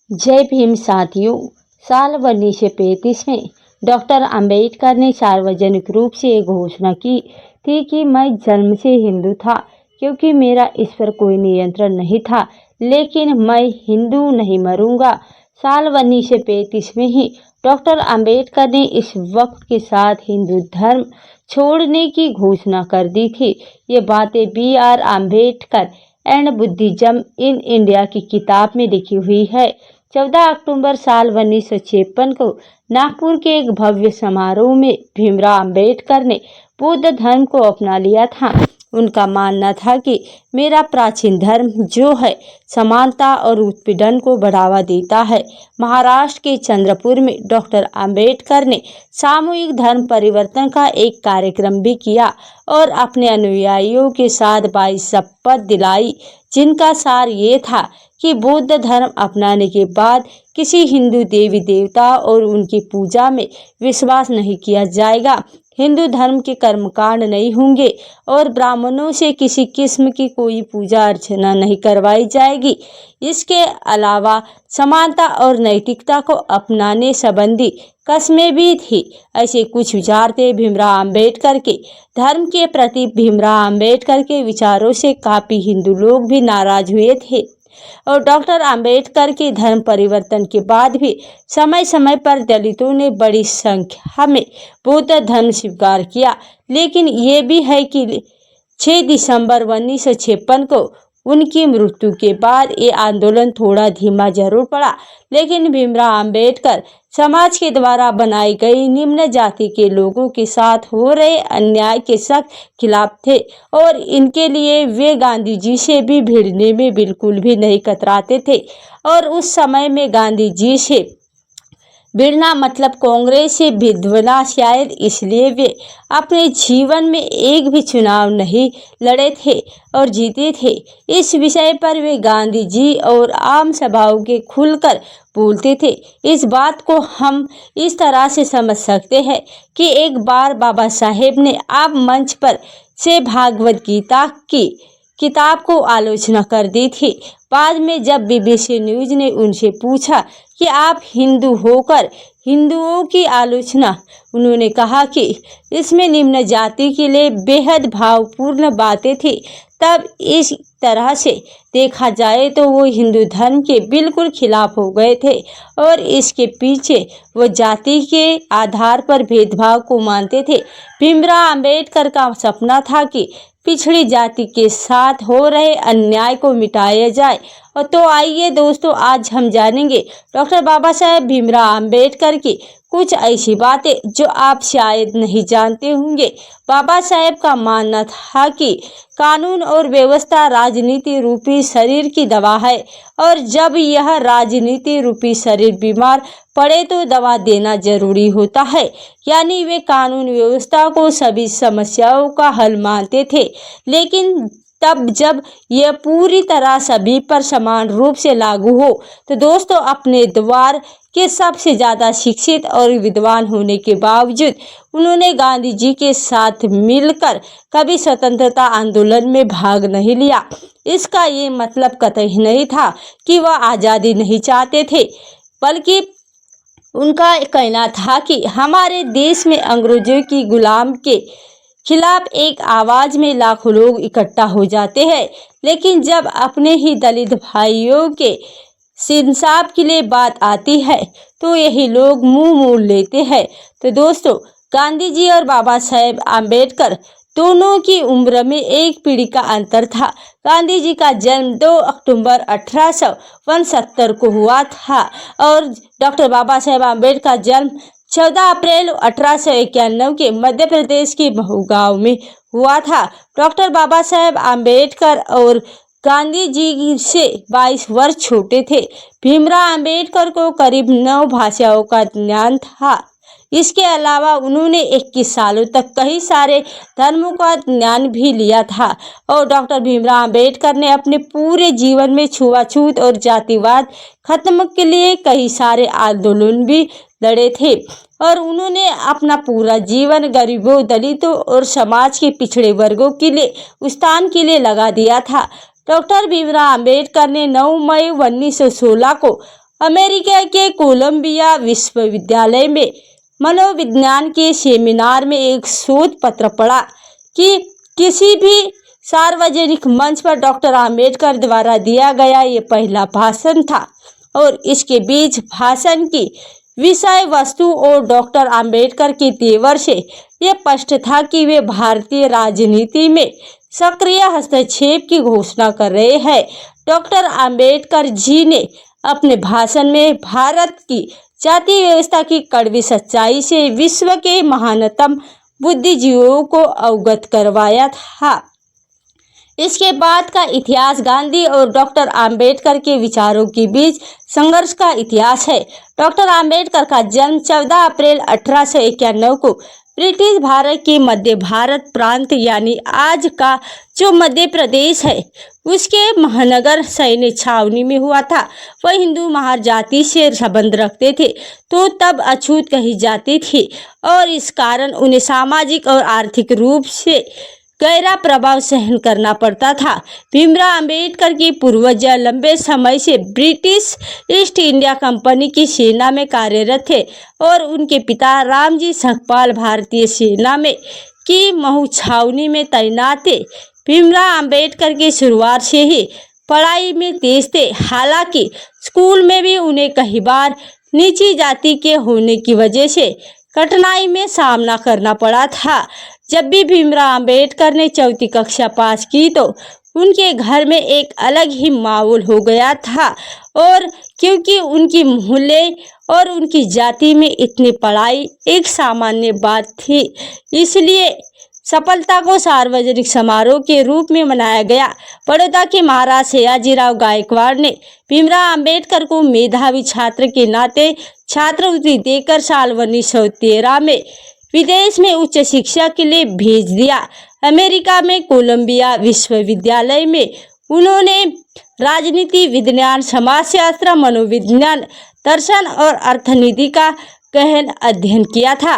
जय भीम साथियों। साल 1935 में डॉक्टर अंबेडकर ने सार्वजनिक रूप से ये घोषणा की थी कि मैं जन्म से हिंदू था, क्योंकि मेरा इस पर कोई नियंत्रण नहीं था, लेकिन मैं हिंदू नहीं मरूंगा। साल 1935 में ही डॉक्टर अंबेडकर ने इस वक्त के साथ हिंदू धर्म छोड़ने की घोषणा कर दी थी। ये बातें B.R. Ambedkar and Buddhism in India की किताब में लिखी हुई है। 14 अक्टूबर साल 1956 को नागपुर के एक भव्य समारोह में भीमराव अंबेडकर ने बौद्ध धर्म को अपना लिया था। उनका मानना था कि मेरा प्राचीन धर्म जो है समानता और उत्पीड़न को बढ़ावा देता है। महाराष्ट्र के चंद्रपुर में डॉक्टर अंबेडकर ने सामूहिक धर्म परिवर्तन का एक कार्यक्रम भी किया और अपने अनुयायियों के साथ 22 शपथ दिलाई, जिनका सार ये था कि बौद्ध धर्म अपनाने के बाद किसी हिंदू देवी देवता और उनकी पूजा में विश्वास नहीं किया जाएगा, हिंदू धर्म के कर्मकांड नहीं होंगे और ब्राह्मणों से किसी किस्म की कोई पूजा अर्चना नहीं करवाई जाएगी। इसके अलावा समानता और नैतिकता को अपनाने संबंधी कस्में भी थी। ऐसे कुछ विचार थे भीमराव अंबेडकर के। धर्म के प्रति भीमराव अंबेडकर के विचारों से काफ़ी हिंदू लोग भी नाराज हुए थे और डॉक्टर अंबेडकर के धर्म परिवर्तन के बाद भी समय समय पर दलितों ने बड़ी संख्या में बौद्ध धर्म स्वीकार किया। लेकिन ये भी है कि 6 दिसंबर 1956 को उनकी मृत्यु के बाद ये आंदोलन थोड़ा धीमा जरूर पड़ा, लेकिन भीमराव अंबेडकर समाज के द्वारा बनाई गई निम्न जाति के लोगों के साथ हो रहे अन्याय के सख्त खिलाफ थे और इनके लिए वे गांधी जी से भी भिड़ने में बिल्कुल भी नहीं कतराते थे। और उस समय में गांधी जी से भिड़ना मतलब कांग्रेस से भिड़ना, शायद इसलिए वे अपने जीवन में एक भी चुनाव नहीं लड़े थे और जीते थे। इस विषय पर वे गांधी जी और आम सभाओं के खुलकर बोलते थे। इस बात को हम इस तरह से समझ सकते हैं कि एक बार बाबा साहेब ने आप मंच पर से भागवत गीता की किताब को आलोचना कर दी थी। बाद में जब BBC न्यूज़ ने उनसे पूछा कि आप हिंदू होकर हिंदुओं की आलोचना, उन्होंने कहा कि इसमें निम्न जाति के लिए बेहद भावपूर्ण बातें थी। तब इस तरह से देखा जाए तो वो हिंदू धर्म के बिल्कुल खिलाफ हो गए थे और इसके पीछे वो जाति के आधार पर भेदभाव को मानते थे। भीमराव अंबेडकर का सपना था कि पिछड़ी जाति के साथ हो रहे अन्याय को मिटाया जाए। और तो आइए दोस्तों, आज हम जानेंगे डॉक्टर बाबा साहेब भीमराव अंबेडकर की कुछ ऐसी बातें जो आप शायद नहीं जानते होंगे। बाबा साहेब का मानना था कि कानून और व्यवस्था राजनीति रूपी शरीर की दवा है और जब यह राजनीति रूपी शरीर बीमार पड़े तो दवा देना जरूरी होता है। यानी वे कानून व्यवस्था को सभी समस्याओं का हल मानते थे, लेकिन तब जब यह पूरी तरह सभी पर समान रूप से लागू हो तो दोस्तों, अपने द्वार के सबसे ज़्यादा शिक्षित और विद्वान होने के बावजूद उन्होंने गांधी जी के साथ मिलकर कभी स्वतंत्रता आंदोलन में भाग नहीं लिया। इसका ये मतलब कतई नहीं था कि वह आज़ादी नहीं चाहते थे, बल्कि उनका कहना था कि हमारे देश में अंग्रेजों की गुलाम के खिलाफ एक आवाज में लाखों लोग इकट्ठा हो जाते हैं, लेकिन जब अपने ही दलित भाइयों के इंसाफ के लिए बात आती है तो यही लोग मुंह मोड़ लेते हैं। तो दोस्तों, गांधी जी और बाबा साहेब आम्बेडकर दोनों की उम्र में एक पीढ़ी का अंतर था। गांधी जी का जन्म 2 अक्टूबर 1869 को हुआ था और डॉक्टर बाबा साहेब आम्बेडकर का जन्म 14 अप्रैल 1891 के मध्य प्रदेश के महू गांव में हुआ था। डॉक्टर बाबा साहेब आम्बेडकर और गांधी जी से 22 वर्ष छोटे थे। भीमराव अंबेडकर को करीब 9 भाषाओं का ज्ञान था। इसके अलावा उन्होंने 21 सालों तक कई सारे धर्मों का ज्ञान भी लिया था और डॉक्टर भीमराव अंबेडकर ने अपने पूरे जीवन में छुआछूत और जातिवाद खत्म के लिए कई सारे आंदोलन भी लड़े थे और उन्होंने अपना पूरा जीवन गरीबों, दलितों और समाज के पिछड़े वर्गों के लिए उत्थान के लिए लगा दिया था। डॉक्टर भीमराव अंबेडकर ने 9 मई 1916 को अमेरिका के कोलंबिया विश्वविद्यालय में मनोविज्ञान के सेमिनार में एक शोध पत्र पढ़ा कि किसी भी सार्वजनिक मंच पर डॉक्टर आम्बेडकर द्वारा दिया गया ये पहला भाषण था और इसके बीच भाषण की विषय वस्तु और डॉक्टर आम्बेडकर के तेवर से ये स्पष्ट था कि वे भारतीय राजनीति में सक्रिय हस्तक्षेप की घोषणा कर रहे हैं। डॉक्टर आम्बेडकर जी ने अपने भाषण में भारत की जाति व्यवस्था की कड़वी सच्चाई से विश्व के महानतम बुद्धिजीवियों को अवगत करवाया था। इसके बाद का इतिहास गांधी और डॉक्टर आम्बेडकर के विचारों के बीच संघर्ष का इतिहास है। डॉक्टर आम्बेडकर का जन्म 14 अप्रैल 1891 को ब्रिटिश भारत के मध्य भारत प्रांत यानी आज का जो मध्य प्रदेश है उसके महानगर सैन्य छावनी में हुआ था। वह हिंदू महाजाति से संबंध रखते थे तो तब अछूत कही जाती थी और इस कारण उन्हें सामाजिक और आर्थिक रूप से गहरा प्रभाव सहन करना पड़ता था। भीमराव अंबेडकर के पूर्वज लंबे समय से ब्रिटिश ईस्ट इंडिया कंपनी की सेना में कार्यरत थे और उनके पिता रामजी सकपाल भारतीय सेना में की महू छावनी में तैनात थे। भीमराव अंबेडकर की शुरुआत से ही पढ़ाई में तेज थे। हालांकि स्कूल में भी उन्हें कई बार नीची जाति के होने की वजह से कठिनाई में सामना करना पड़ा था। जब भी भीमराव अंबेडकर ने 4वीं कक्षा पास की तो उनके घर में एक अलग ही माहौल हो गया था और क्योंकि उनकी मोहल्ले और उनकी जाति में इतनी पढ़ाई एक सामान्य बात थी, इसलिए सफलता को सार्वजनिक समारोह के रूप में मनाया गया। बड़ौदा के महाराज सयाजीराव गायकवाड़ ने भीमराव अंबेडकर को मेधावी छात्र के नाते छात्रवृत्ति देकर साल 1913 में विदेश में उच्च शिक्षा के लिए भेज दिया। अमेरिका में कोलंबिया विश्वविद्यालय में उन्होंने राजनीति विज्ञान, समाजशास्त्र, मनोविज्ञान, दर्शन और अर्थनीति का गहन अध्ययन किया था।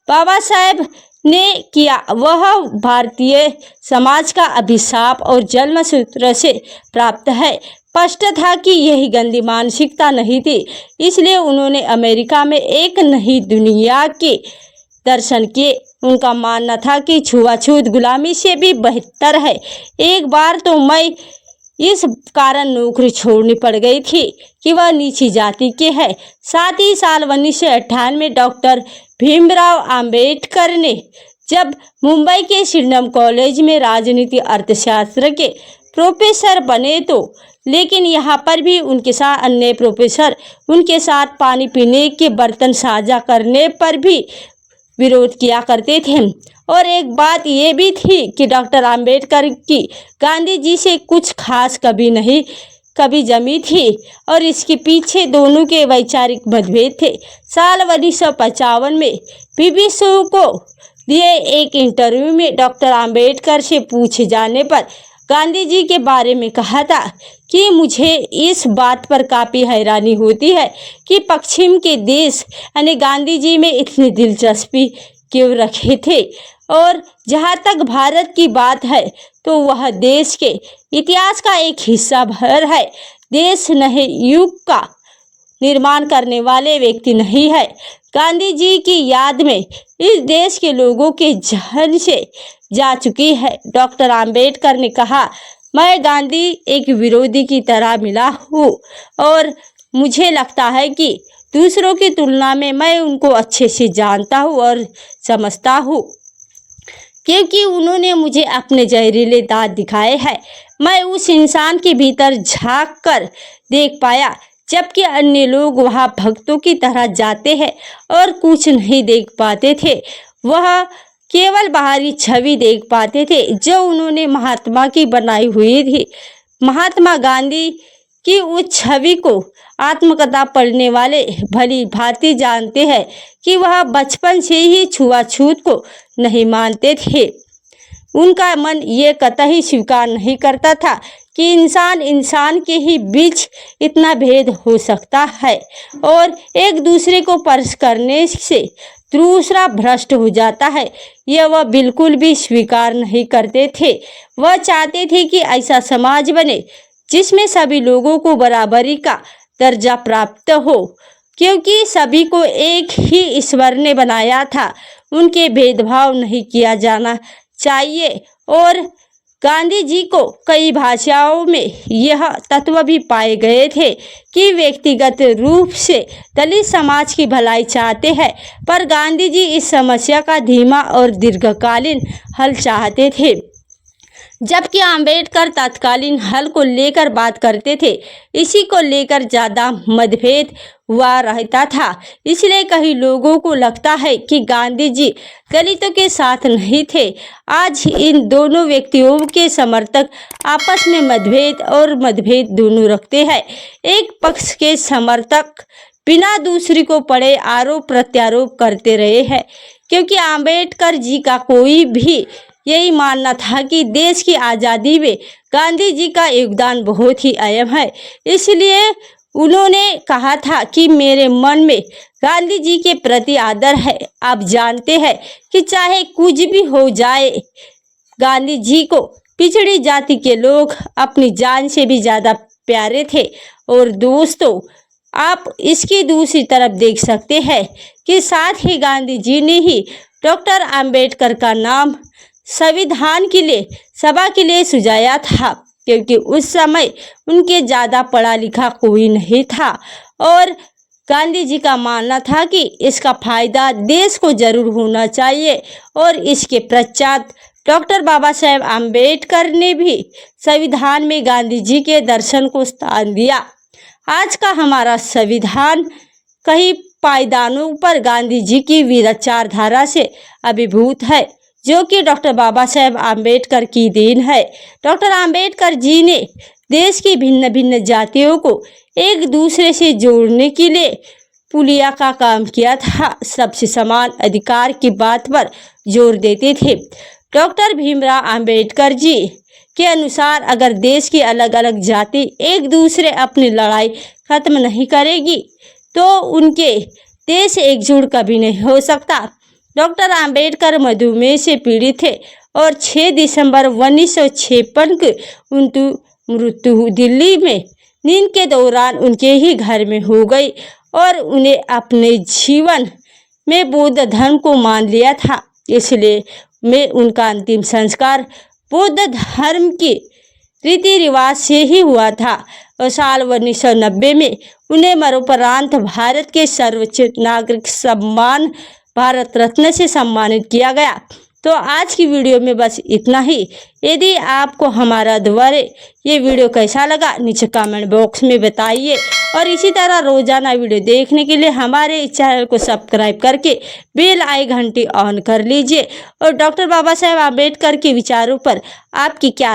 बाबा साहेब ने किया वह भारतीय समाज का अभिशाप और जन्म सूत्र से प्राप्त है। स्पष्ट था कि यही गंदी मानसिकता नहीं थी, इसलिए उन्होंने अमेरिका में एक नई दुनिया के दर्शन किए। उनका मानना था कि छुआछूत गुलामी से भी बेहतर है। एक बार तो मैं इस कारण नौकरी छोड़नी पड़ गई थी कि वह नीची जाति के है। साथ ही साल 1998 में डॉक्टर भीमराव अंबेडकर ने जब मुंबई के श्रीराम कॉलेज में राजनीति अर्थशास्त्र के प्रोफेसर बने तो लेकिन यहाँ पर भी उनके साथ अन्य प्रोफेसर उनके साथ पानी पीने के बर्तन साझा करने पर भी विरोध किया करते थे। और एक बात ये भी थी कि डॉक्टर आम्बेडकर की गांधी जी से कुछ खास कभी जमी थी और इसके पीछे दोनों के वैचारिक मतभेद थे। साल 1955 में BBC को दिए एक इंटरव्यू में डॉक्टर आम्बेडकर से पूछे जाने पर गांधी जी के बारे में कहा था कि मुझे इस बात पर काफ़ी हैरानी होती है कि पश्चिम के देश यानी गांधी जी में इतनी दिलचस्पी क्यों रखे थे, और जहाँ तक भारत की बात है तो वह देश के इतिहास का एक हिस्सा भर है। देश नए युग का निर्माण करने वाले व्यक्ति नहीं है। गांधी जी की याद में इस देश के लोगों के जहन से जा चुकी है। डॉक्टर आम्बेडकर ने कहा, मैं गांधी एक विरोधी की तरह मिला हूँ और मुझे लगता है कि दूसरों की तुलना में मैं उनको अच्छे से जानता हूँ और समझता हूँ, क्योंकि उन्होंने मुझे अपने जहरीले दांत दिखाए हैं। मैं उस इंसान के भीतर झांक कर देख पाया, जबकि अन्य लोग वहाँ भक्तों की तरह जाते हैं और कुछ नहीं देख पाते थे। वह केवल बाहरी छवि देख पाते थे जो उन्होंने महात्मा की बनाई हुई थी। महात्मा गांधी की उस छवि को आत्मकथा पढ़ने वाले भली भांति जानते हैं कि वह बचपन से ही छुआछूत को नहीं मानते थे। उनका मन ये कतई स्वीकार नहीं करता था कि इंसान के ही बीच इतना भेद हो सकता है और एक दूसरे को स्पर्श करने से दूसरा भ्रष्ट हो जाता है। यह वह बिल्कुल भी स्वीकार नहीं करते थे। वह चाहते थे कि ऐसा समाज बने जिसमें सभी लोगों को बराबरी का दर्जा प्राप्त हो, क्योंकि सभी को एक ही ईश्वर ने बनाया था। उनके भेदभाव नहीं किया जाना चाहिए। और गांधी जी को कई भाषाओं में यह तत्व भी पाए गए थे कि व्यक्तिगत रूप से दलित समाज की भलाई चाहते हैं, पर गांधी जी इस समस्या का धीमा और दीर्घकालीन हल चाहते थे, जबकि आम्बेडकर तत्कालीन हल को लेकर बात करते थे। इसी को लेकर ज़्यादा मतभेद हुआ रहता था। इसलिए कई लोगों को लगता है कि गांधी जी दलितों के साथ नहीं थे। आज इन दोनों व्यक्तियों के समर्थक आपस में मतभेद दोनों रखते हैं। एक पक्ष के समर्थक बिना दूसरी को पड़े आरोप प्रत्यारोप करते रहे हैं, क्योंकि आम्बेडकर जी का कोई भी यही मानना था कि देश की आज़ादी में गांधी जी का योगदान बहुत ही अहम है। इसलिए उन्होंने कहा था कि मेरे मन में गांधी जी के प्रति आदर है। आप जानते हैं कि चाहे कुछ भी हो जाए, गांधी जी को पिछड़ी जाति के लोग अपनी जान से भी ज़्यादा प्यारे थे। और दोस्तों, आप इसकी दूसरी तरफ देख सकते हैं कि साथ ही गांधी जी ने ही डॉक्टर आम्बेडकर का नाम संविधान के लिए सभा के लिए सुझाया था, क्योंकि उस समय उनके ज़्यादा पढ़ा लिखा कोई नहीं था और गांधी जी का मानना था कि इसका फायदा देश को जरूर होना चाहिए। और इसके पश्चात डॉक्टर बाबा साहेब आम्बेडकर ने भी संविधान में गांधी जी के दर्शन को स्थान दिया। आज का हमारा संविधान कई पायदानों पर गांधी जी की विचारधारा से अभिभूत है, जो कि डॉक्टर बाबा साहेब आम्बेडकर की देन है। डॉक्टर आम्बेडकर जी ने देश की भिन्न भिन्न जातियों को एक दूसरे से जोड़ने के लिए पुलिया का काम किया था। सबसे समान अधिकार की बात पर जोर देते थे। डॉक्टर भीमराव आम्बेडकर जी के अनुसार अगर देश की अलग अलग जाति एक दूसरे अपनी लड़ाई खत्म नहीं करेगी तो उनके देश एकजुट कभी नहीं हो सकता। डॉक्टर आम्बेडकर मधुमेह से पीड़ित थे और 6 दिसंबर 1956 को उनकी मृत्यु दिल्ली में नींद के दौरान उनके ही घर में हो गई। और उन्हें अपने जीवन में बौद्ध धर्म को मान लिया था, इसलिए में उनका अंतिम संस्कार बौद्ध धर्म के रीति रिवाज से ही हुआ था। और साल 1990 में उन्हें मरणोपरांत भारत के सर्वोच्च नागरिक सम्मान भारत रत्न से सम्मानित किया गया। तो आज की वीडियो में बस इतना ही। यदि आपको हमारा द्वारा ये वीडियो कैसा लगा नीचे कमेंट बॉक्स में बताइए। और इसी तरह रोजाना वीडियो देखने के लिए हमारे चैनल को सब्सक्राइब करके बेल आई घंटी ऑन कर लीजिए। और डॉक्टर बाबा साहेब आम्बेडकर के विचारों पर आपकी क्या